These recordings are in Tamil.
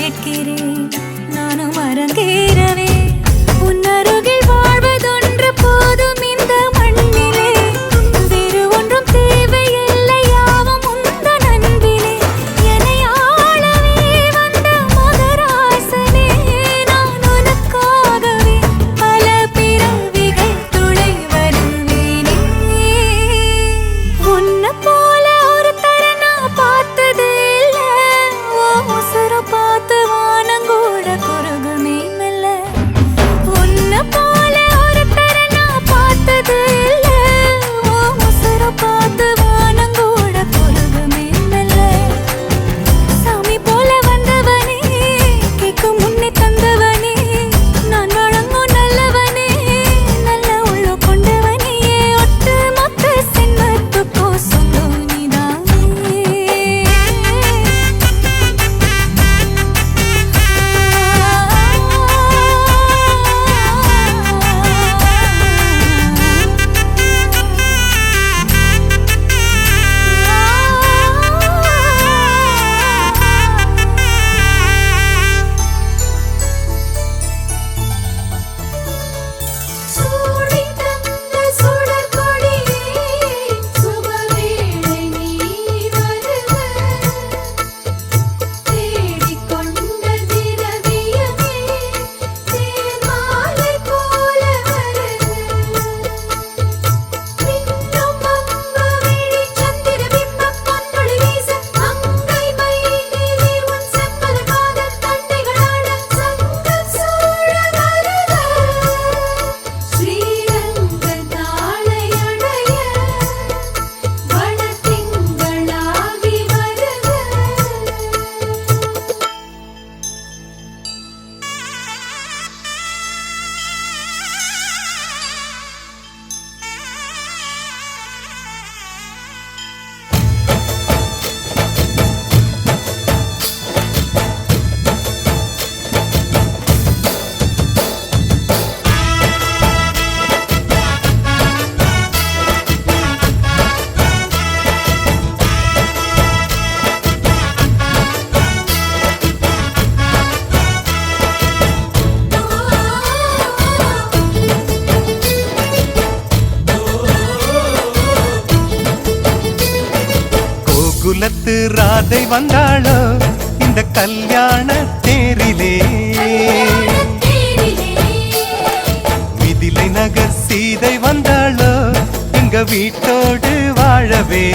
கேட்கிறேன் நானும் அரங்கேறவே உன்னருகில் வாழ்வதொன்று போதும் இந்த மண்ணிலே வேறு ஒன்றும் தேவையில்லை யாவும் உந்தன் அன்பிலே என்னை ஆளவே வந்த மகராசனே நான் உனக்காகவே பல பிறவிகள் துணை வருவேனே உன்னை போல ஒரு தர நான் பார்த்தது இல்லை உசுர பார்த்து வானங்கூட குறுகுமே மெல்ல உன்னை போல ஒரு தர நான் பார்த்தது இல்லை உசுர பார்த்து வானங்கூட குறுகுமே மெல்ல சாமி போல வந்தவனே கேட்கும் முன்னே தந்தவனே நான் வழங்கும் நல்லவனே நல்ல உள்ள கொண்டவனே ஒட்டு மொத்த சின்னத்துக்கோ சொந்தம் நீதானே சூடி தந்த சுடர்கொடியே சுபவேளை நீ வருக தேடிக்கொண்ட திரவியமே தேன்மாலை போல வருக மின்னும் அம்பவிழி சந்திர பிம்பம் பொன்னொளி வீச அங்கை மயிலிலே உன் செம்பல் பாதத் தண்டைகளாட சங்கம் சூழ வருக ஸ்ரீரங்கன் தாளையடைய வனத்திங்களாகி வருக கோகுலத்து ராதை வந்தாளோ இந்த கல்யாண தேரிலே மிதிலை நகர் சீதை வந்தாளோ எங்க வீட்டோடு வாழவே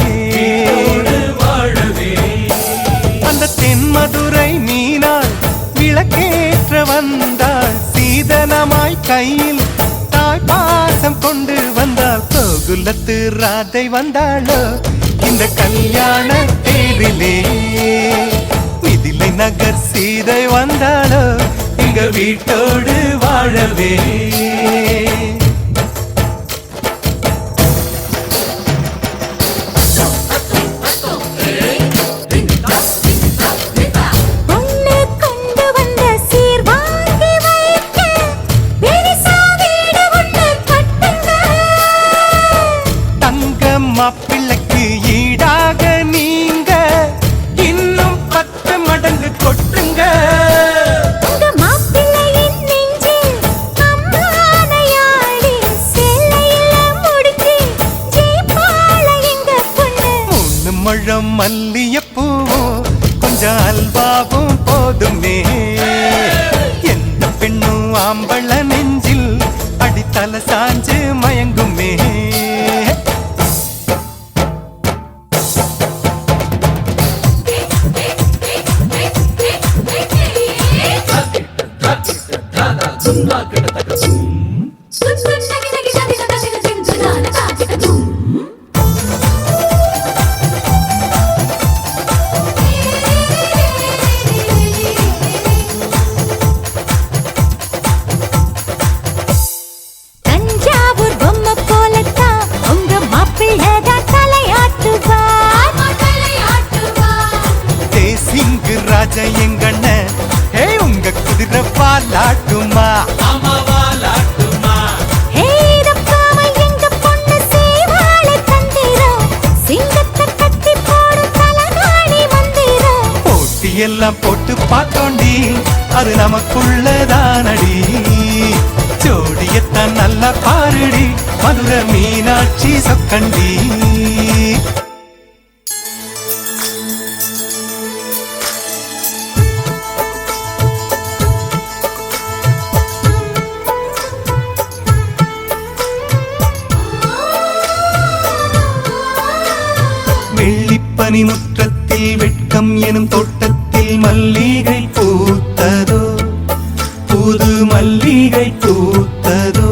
அந்த தென்மதுரை மீனாள் விளக்கேற்ற வந்தாள் சீதனமாய் கையில் தாய் பாசம் கொண்டு வந்தாள் கோகுலத்து ராதை வந்தாளோ இந்த கல்யாண தேரிலே மிதிலை நகர் சீதை வந்தாளோ எங்க வீட்டோடு வாழவே உன்னை கொண்டு வந்த சீர் வாங்கி வைக்க பெரிசா வீடு ஒன்று கட்டுங்க தங்க மாப்பிள்ளைக்கு ஈடாக நீங்க இன்னும் 10 மடங்கு கொட்டுங்க உங்க மாப்பிள்ளையின் நெஞ்சில் அம்மானையாடி சேலையில முடிஞ்சு ஜெயிப்பாள எங்க பொண்ணு 3 முழம் மல்லியப்பூவும் கொஞ்சம் அல்வாவும் போதுமே எந்த பெண்ணும் ஆம்பள நெஞ்சில் அடித்தல சாஞ்சு மயங்குமே தஞ்சாவூர் பொம்மை போலத்தான் உங்க மாப்பிள்ளைதான் தலையாட்டுவார் தேசிங்கு ராஜா எங்கண்ண ஹே உங்க குதிரை பாலாட்டுமா ஹே இதப்பாம எங்க பொண்ணு சேவாளை தந்திரம் சிங்கத்தை கட்டி போடும் தலகாணி மந்திரம் எல்லாம் போட்டு பார்த்தோண்டி அது நமக்குள்ளதானடி. ஜோடியத்தான் நல்லா பாருடி மதுரை மீனாட்சி சொக்கண்டி. வெள்ளிப்பனி முற்றத்தில் வெட்கம் எனும் தோட்டத்தில் மல்லிகை பூத்ததோ, புது மல்லிகை பூத்ததோ.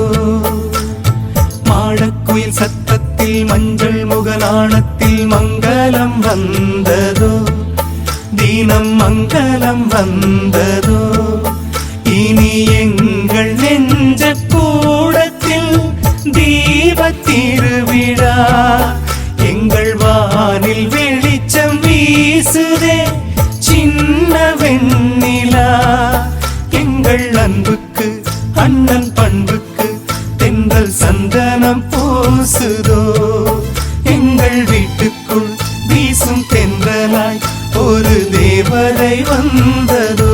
மாடக்குயில் சத்தத்தில் மஞ்சள் முகநாணத்தில் மங்களம் வந்ததோ, தீனம் மங்களம் வந்ததோ. இனி எங்கள் நெஞ்ச கூடத்தில் தீப திருவிழா, எங்கள் வானில் வெளிச்சம் வீசுதே சின்ன வெண்ணிலா. எங்கள் அன்புக்கு அண்ணன் பண்புக்கு தென்றல் சந்தனம் பூசுதோ, எங்கள் வீட்டுக்குள் வீசும் தென்றலாய் ஒரு தேவதை வந்ததோ.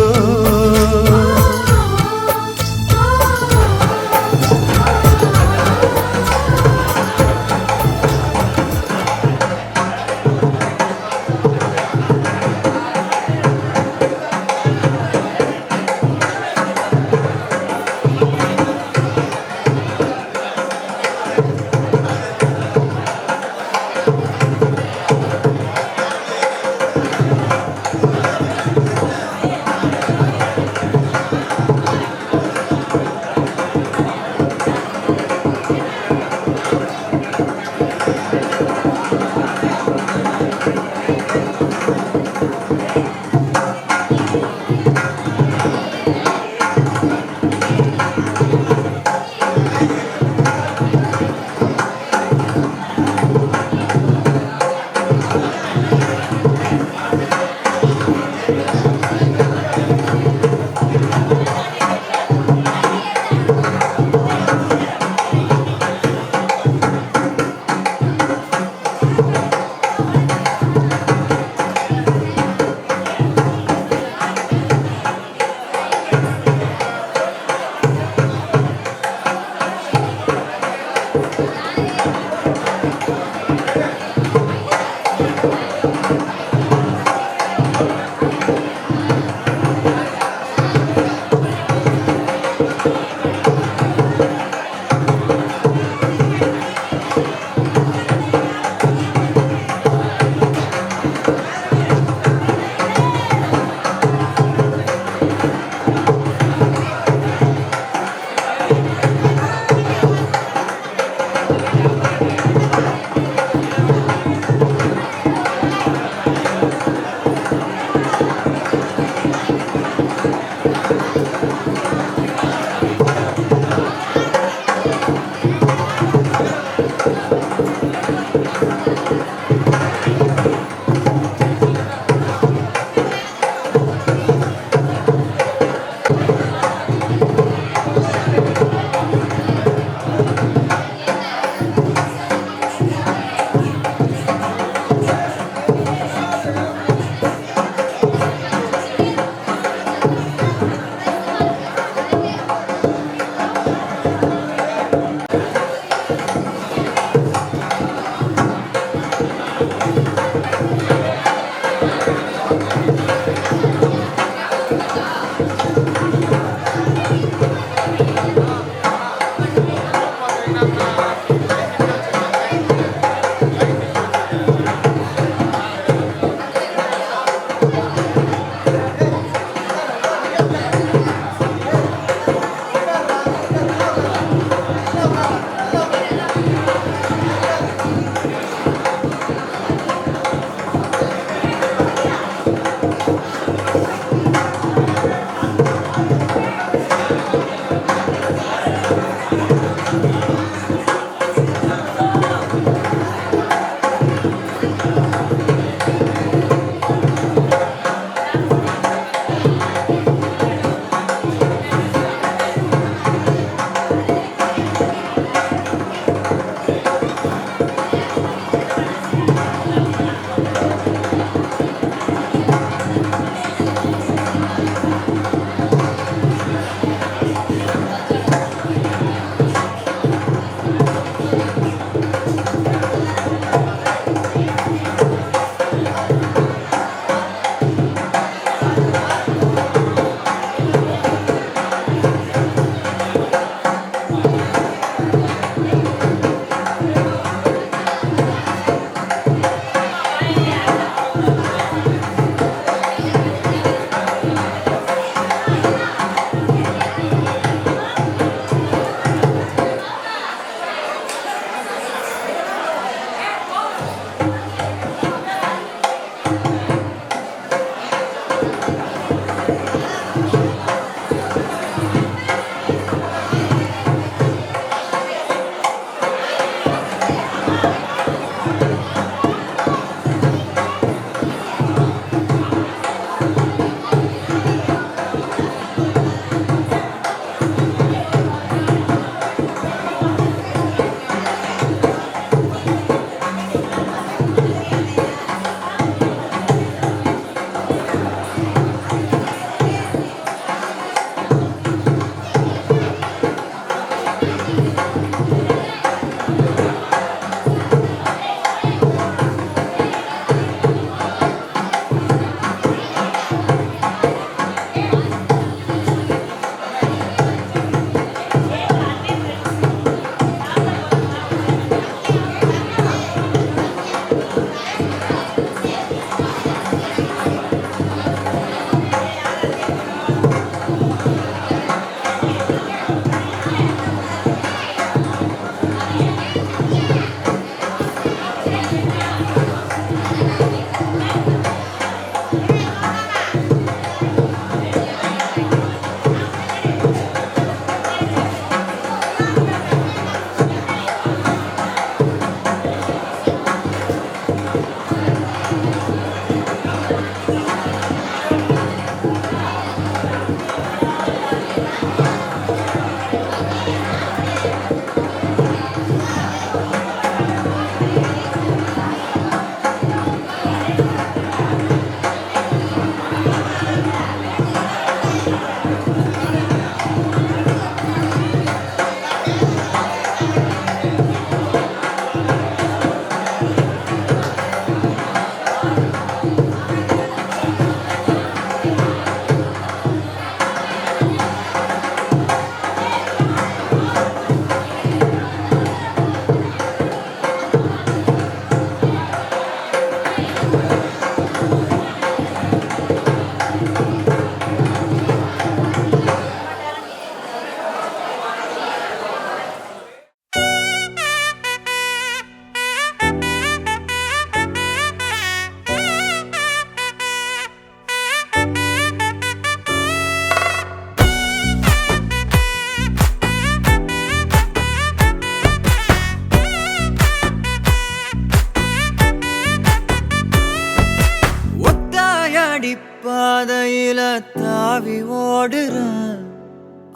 ஓடுறான்.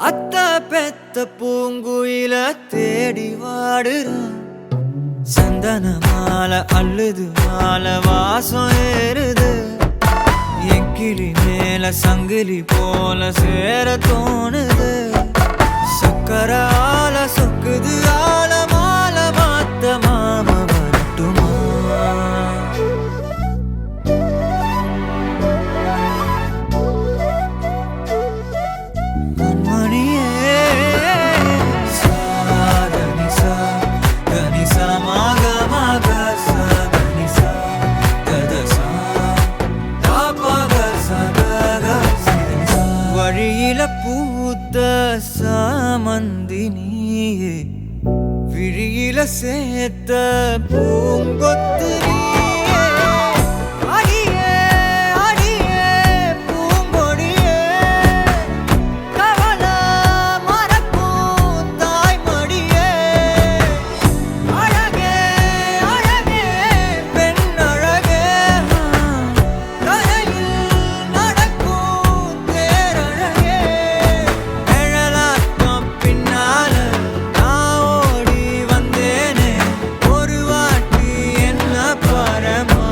அத்த பெத்த பூங்குயில தேடி வாடுறான். சந்தன மாலை அள்ளுது மாலை வாசம் ஏறுது. என் கிளி மேல சங்கிலி போல சேர தோணுது. சக்கர ஆல சொக்குது ஆல மால மாத்த மாம வரட்டுமா? மணியே சாதனிசா கனிசா மாக மாக சாதனிசா கதசா தாபக சகக சிதனிசா. வழியில பூத்த சாமந்தி நீயே, விழியில சேர்த்த பூங்கொத்து நீயே. அடியே அடியே பூங்கொடியே, கவல மறக்கும் தாய்மடியே. அழகே அழகே பெண் அழகே, கரையில் நடக்கும் தேரழகே. நிழலாட்டம் பின்னால நான் ஓடி வந்தேனே, ஒரு வாட்டி என்ன பரமா.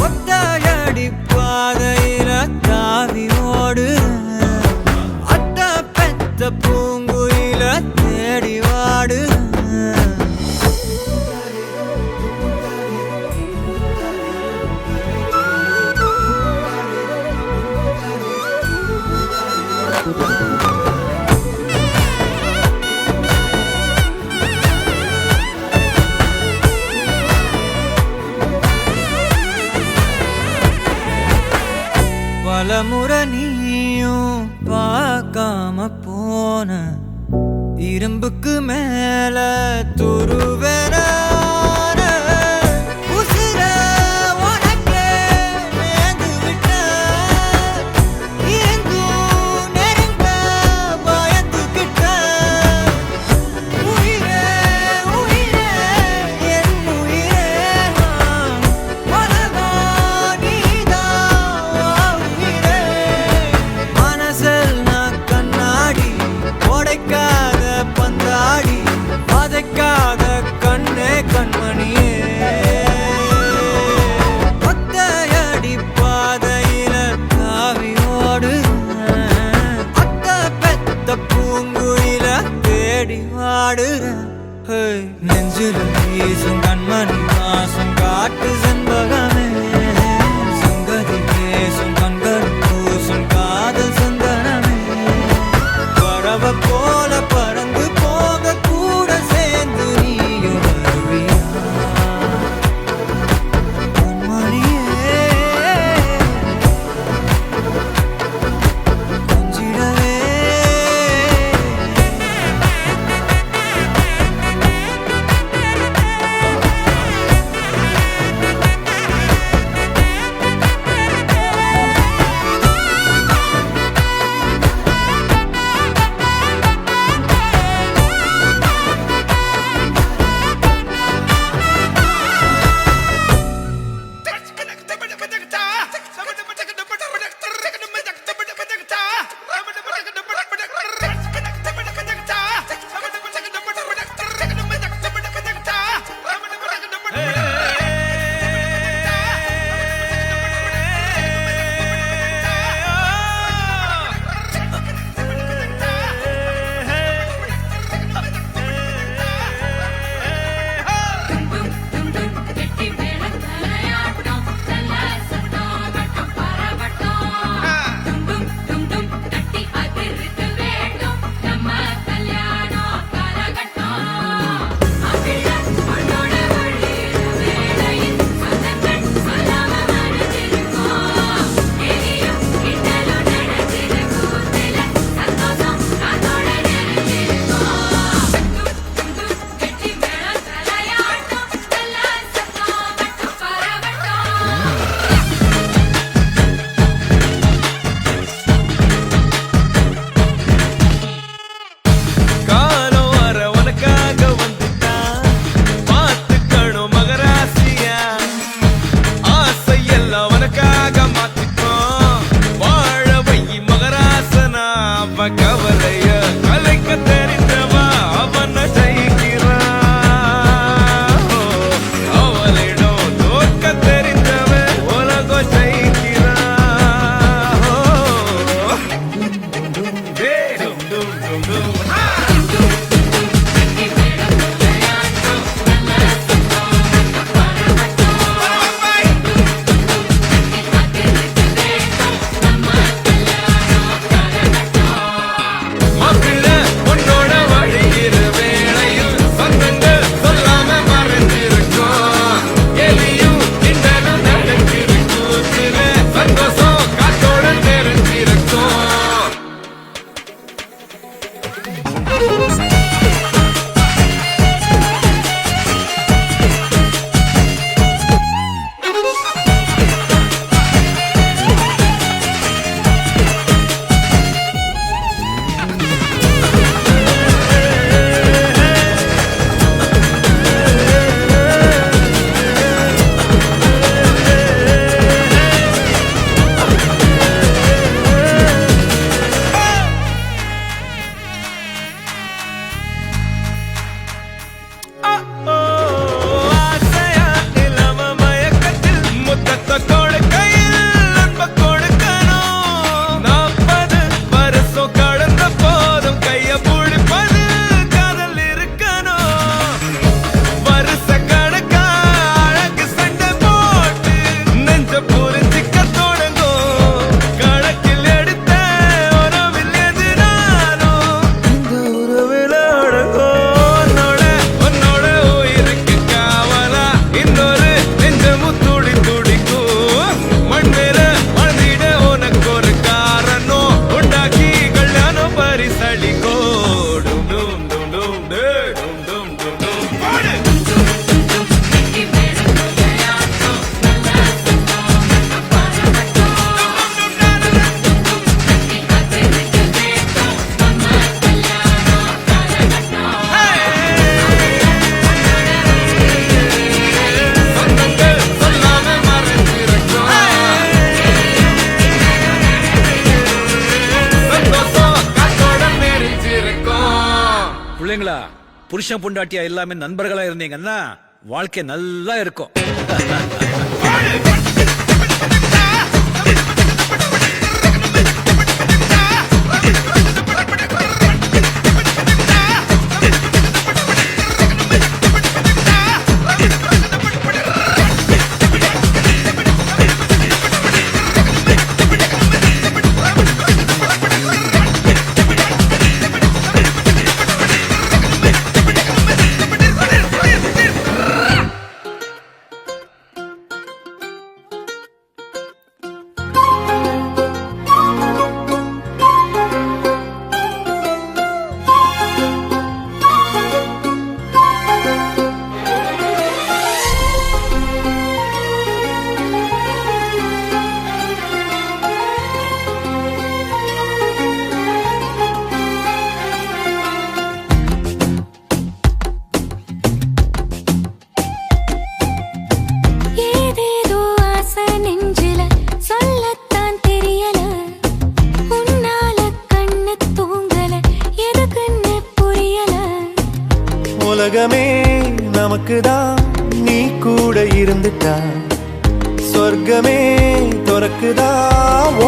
ஒத்தையடி பாதையில தாவி ஓடுறேன். அத்த பெத்த பூங்குயில தேடி வாடுறேன். பலமுறை நீயும் பார்க்காம போன, இரும்புக்கு மேல துருவென உசிர உனக்கே நேர்ந்து விட்ட. இருந்தும் நெருங்க பயந்துகிட்ட. உயிரே உயிரே என் உயிரே, உலகம் நீதான் உயிரே. மனசில் நான் கண்ணாடி உடைக்காத பந்தாடி, வதைக்காத கண்ணே நீங்களா புருஷன் பொண்டாட்டியா எல்லாமே நண்பர்களா இருந்தீங்கன்னா வாழ்க்கை நல்லா இருக்கும். ஏதேதோ ஆசை நெஞ்சில சொல்லத்தான் தெரியல, உன்னால கண்ணு தூங்கல, எதுக்குன்னு புரியல. உலகமே நமக்குதான், நீ கூட இருந்துட்டா சொர்க்கமே துறக்குதா,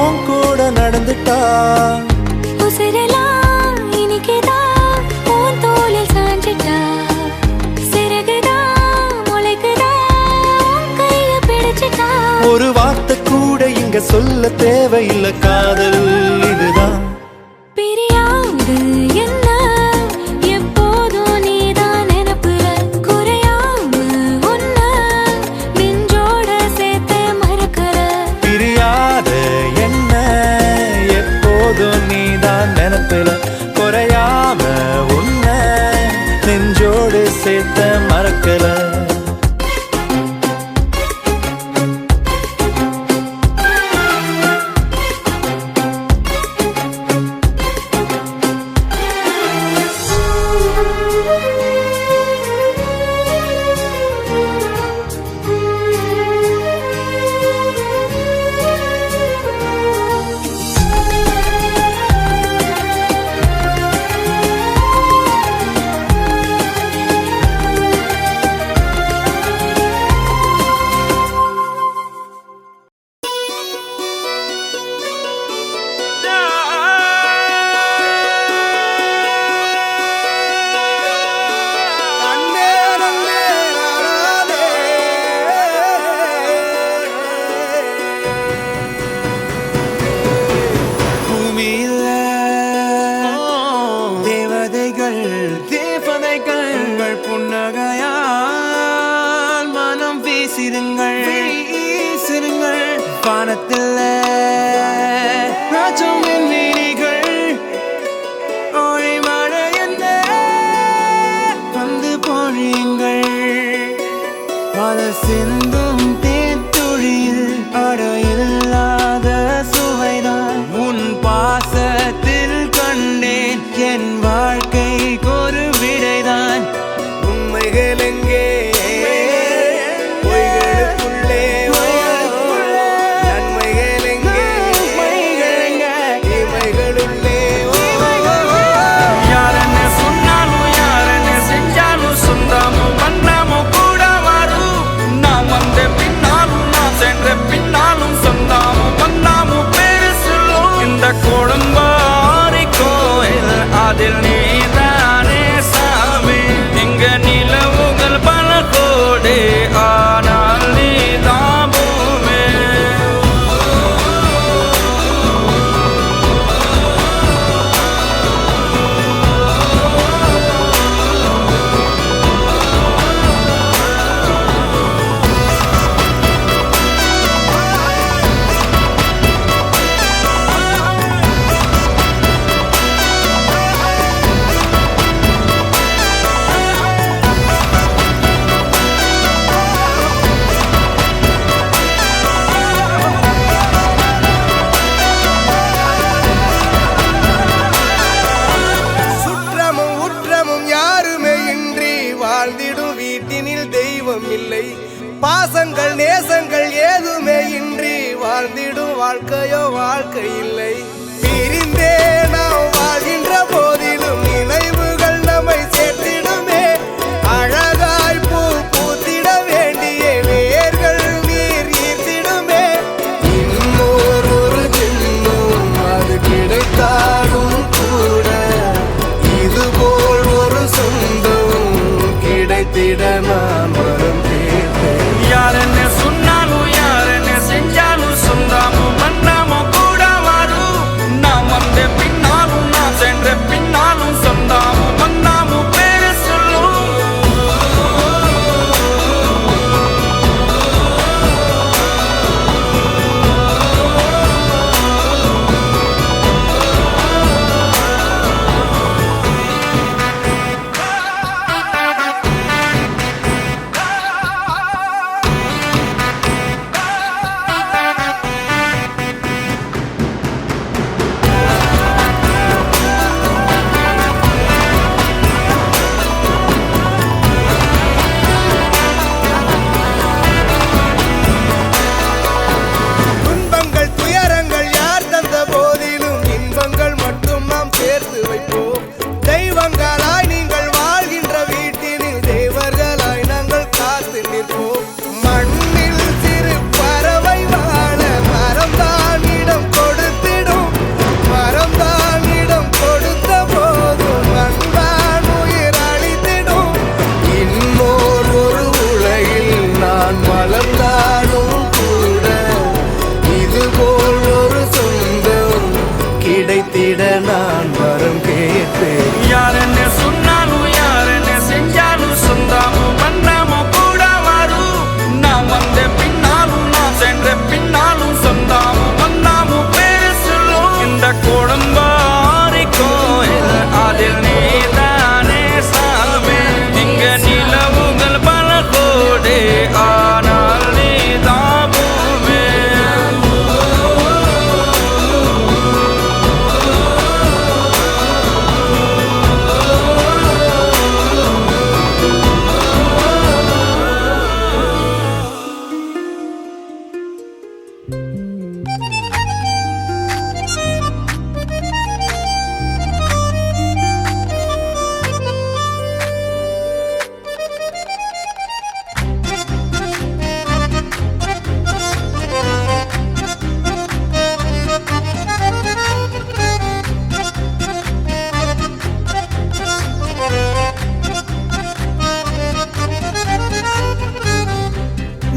உன் கூட நடந்துட்டா. உசிரெல்லாம் இனிக்குதான், உன் தோளில் சாஞ்சிட்டா. சிறகுதான் முளைக்குதா, உன் கைய பிடிச்சிட்டா. ஒரு வார்த்தை கூட இங்க சொல்ல தேவையில்லை, காதல் இதுதான். பிரியாது என்ன எப்போதும் நீதான் நினைப்புல, குறையாம உன்ன நெஞ்சோட சேர்த்து மறக்கற. பிரியாத என்ன எப்போதும் நீதான் நினைப்பில, குறையாம உன்னை நெஞ்சோடு சேர்த்த மறக்கல. பூமியில தேவதைகள் தேவதைகள் புன்னகையால் மனம் வீசிருங்கள் வீசிருங்கள். வானத்தில் ராஜம் மீனிகள் ஒளி மழை என்ன வந்து பொழியுங்கள். பல சிந்தும் தேத்துழியில் அடையில்லாத சுவைதான் உன் பாசத்தில் கண்டேன். என் வாழ்க்கைக்கு ஒரு விடைதான். உண்மைகள் எங்கே பொய்களுக்குள்ளே, நன்மைகள் எங்கே இமைகளுள்ளே. யாரென்ன சொன்னாலும் யாரென்ன செஞ்சாலும் சொந்தமும் பந்தமும் கூட வரும். நான் வந்த பின்னாலும் நான் சென்ற பின்னாலும் சொந்தமும் பந்தமும் பேரு சொல்லும். இந்த கோடம்பாரி கோயில் அதில் நீதானே சாமி. இங்க நிலவுகள் பல கோடி ஆனால் நீதான் பூமி. பாசங்கள் நேசங்கள் ஏதுமே இன்றி வாழ்ந்திடும் வாழ்க்கையோ வாழ்க்கை இல்லை. பிரிந்தே நாம் வாழ்கின்ற போதிலும் நினைவுகள் நம்மை சேர்த்து கிடைத்திட நான் வரம் கேட்பேன். யார் என்ன சொன்னாலும் யார் என்ன செஞ்சாலும் சொந்தாமோ வந்தாமோ கூட வரும். நான் வந்த பின்னாலும் நான் சென்ற பின்னாலும் சொந்தாமோ வந்தாமோ பேரு சொல்லும். இந்த கோடம்பாரி கோயில் அதில் நீதானே சாமி. இங்க நிலவுகள் பல கோடி ஆனால் நீதான் பூமி.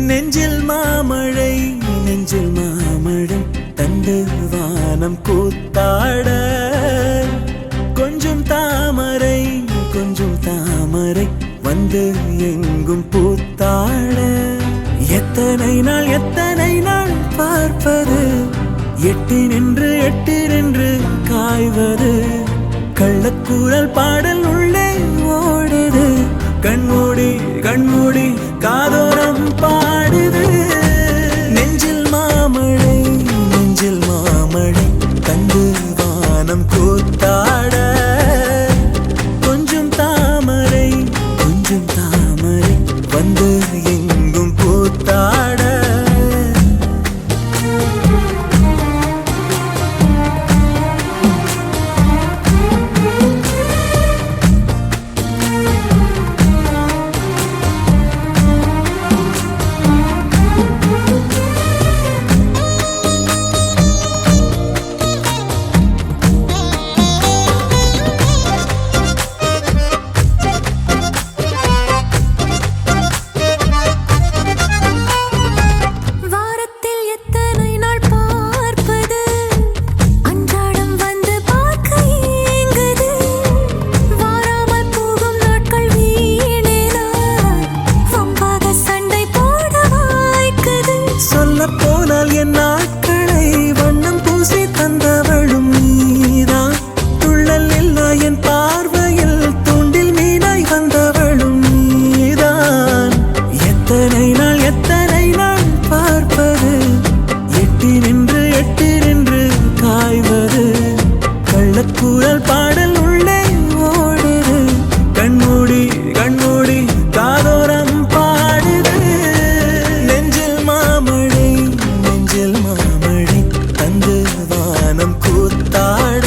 நெஞ்சில் மாமழை நெஞ்சில் மாமழை தண்டு வானம் கூத்தாட கொஞ்சம் தாமரை வந்து எங்கும் பூத்தாட எத்தனை நாள் பார்ப்பது எட்டி நின்று காய்வது கள்ளக்கூறல் பாடல் உள்ளே ஓடுது கண்மூடி காதோரம் பாடுது நெஞ்சில் மாமழை தந்து வானம் கூத்தாட கொஞ்சம் தாமரை வந்து எங்கும் பூத்தாட போனால் என் நாட்களை வண்ணம் பூசி தந்தவளும் நீதான் துள்ளல் இல்லா என் பார்வையில் தூண்டில் மீனாய் வந்தவளும் நீதான் எத்தனை நாள் பார்ப்பது எட்டி நின்று காய்வது கள்ளக்கூறல் பாடல் உள்ளே ஓடுது கண்மூடி காதோரம் பாடுது நெஞ்சில் மாமழை தந்து வானம் கூத்தாட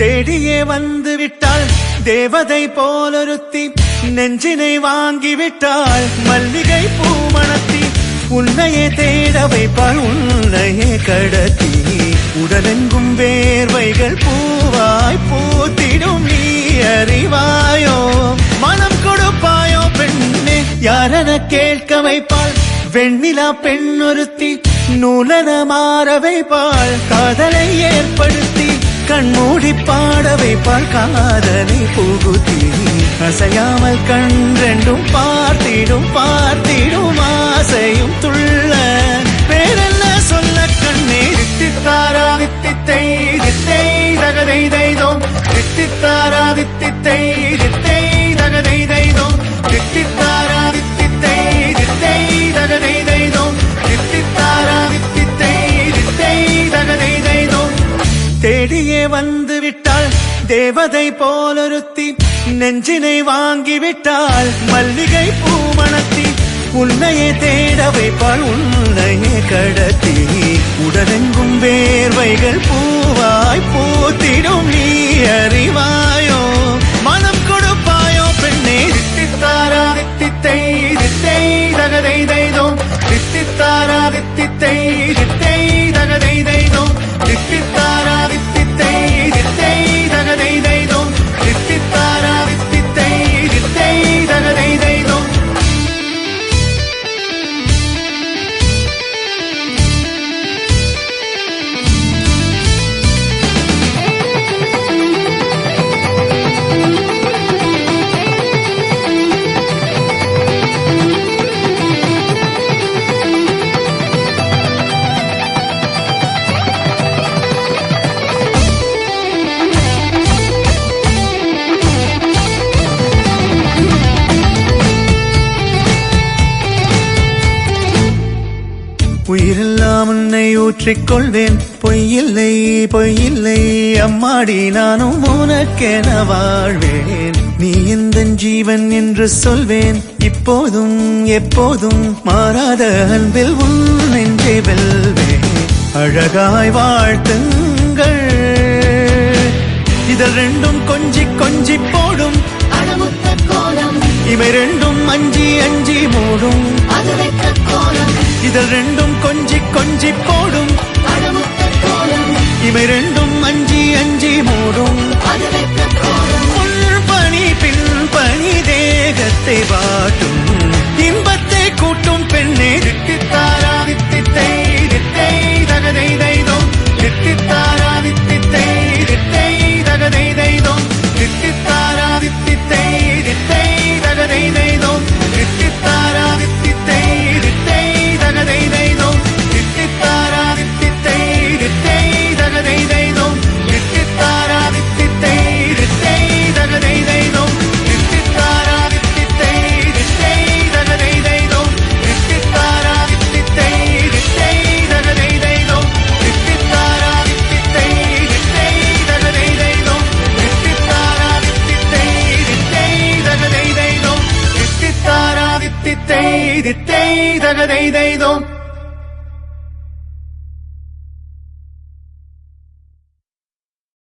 தேடியே வந்து விட்டாள் தேவதை போலொருத்தி நெஞ்சினை வாங்கி விட்டாள் மல்லிகை பூமணத்தி உன்னையே தேட வைப்பாள் உன்னையே கடத்தி உடலெங்கும் வேர்வைகள் பூவாய் பூத்திடும் நீ அறிவாயோ மனம் கொடுப்பாயோ பெண்ணே யாரென கேட்க வைப்பாள் வெண்ணிலா பெண்ணொருத்தி நூலன மாற வைப்பாள் காதலை ஏற்படுத்தி கண்மூடி பாட வைப்பாள் காதலை புகுத்தி அசையாமல் கண் ரெண்டும் பார்த்திடும் பார்த்திடும் ஆசையும் துள்ள பேரென்ன சொல்ல கண்ணே தித்தித்தாரா தித்தித்தை தித்தை தகதை தைதோம் தித்தித்தாரா தித்தித்தை தித்தை தகதை தைதோம் தித்தித்தாரா தித்தித்தை தித்தை தகதை தைதோம் தித்தித்தாரா தித்தித்தை தித்தை தகதை தைதோம் தேடியே வந்து விட்டாள் தேவதை போலொருத்தி நெஞ்சினை வாங்கி விட்டாள் மல்லிகை பூமணத்தி உன்னையே தேட வைப்பாள் உன்னையே கடத்தி உடலெங்கும் வேர்வைகள் பூவாய் பூத்திடும் நீ அறிவாயோ மனம் கொடுப்பாயோ பெண்ணே தித்தித்தாரா தித்தித்தை தித்தை தகதை தைதோம் தித்தித்தாரா தித்தித்தை தித்தை தகதை தைதோம் தித்தித்தாரா தித்தித்தை தித்தை தகதை தைதோம் தித்தித்தாரா தித்தித்தை தித்தை தகதை தைதோம் உயிரெல்லாம் உன்னை ஊற்றிக்கொள்வேன் பொய்யில்லை பொய்யில்லை அம்மாடி நானும் உனக்கென வாழ்வேன் நீ இந்த ஜீவன் என்று சொல்வேன் இப்போதும் எப்போதும் மாறாத அன்பில் உன் நெஞ்சை வெல்வேன் அழகாய் வாழ்த்துங்கள் இதழ் ரெண்டும் கொஞ்சி கொஞ்சி போடும் இவை ரெண்டும் அஞ்சி அஞ்சி மூடும் இதழ் ரெண்டும் கொஞ்சி கொஞ்சி போடும் இவை ரெண்டும் அஞ்சி அஞ்சி மூடும் முன் பணி பின் பணி தேகத்தை வாட்டும்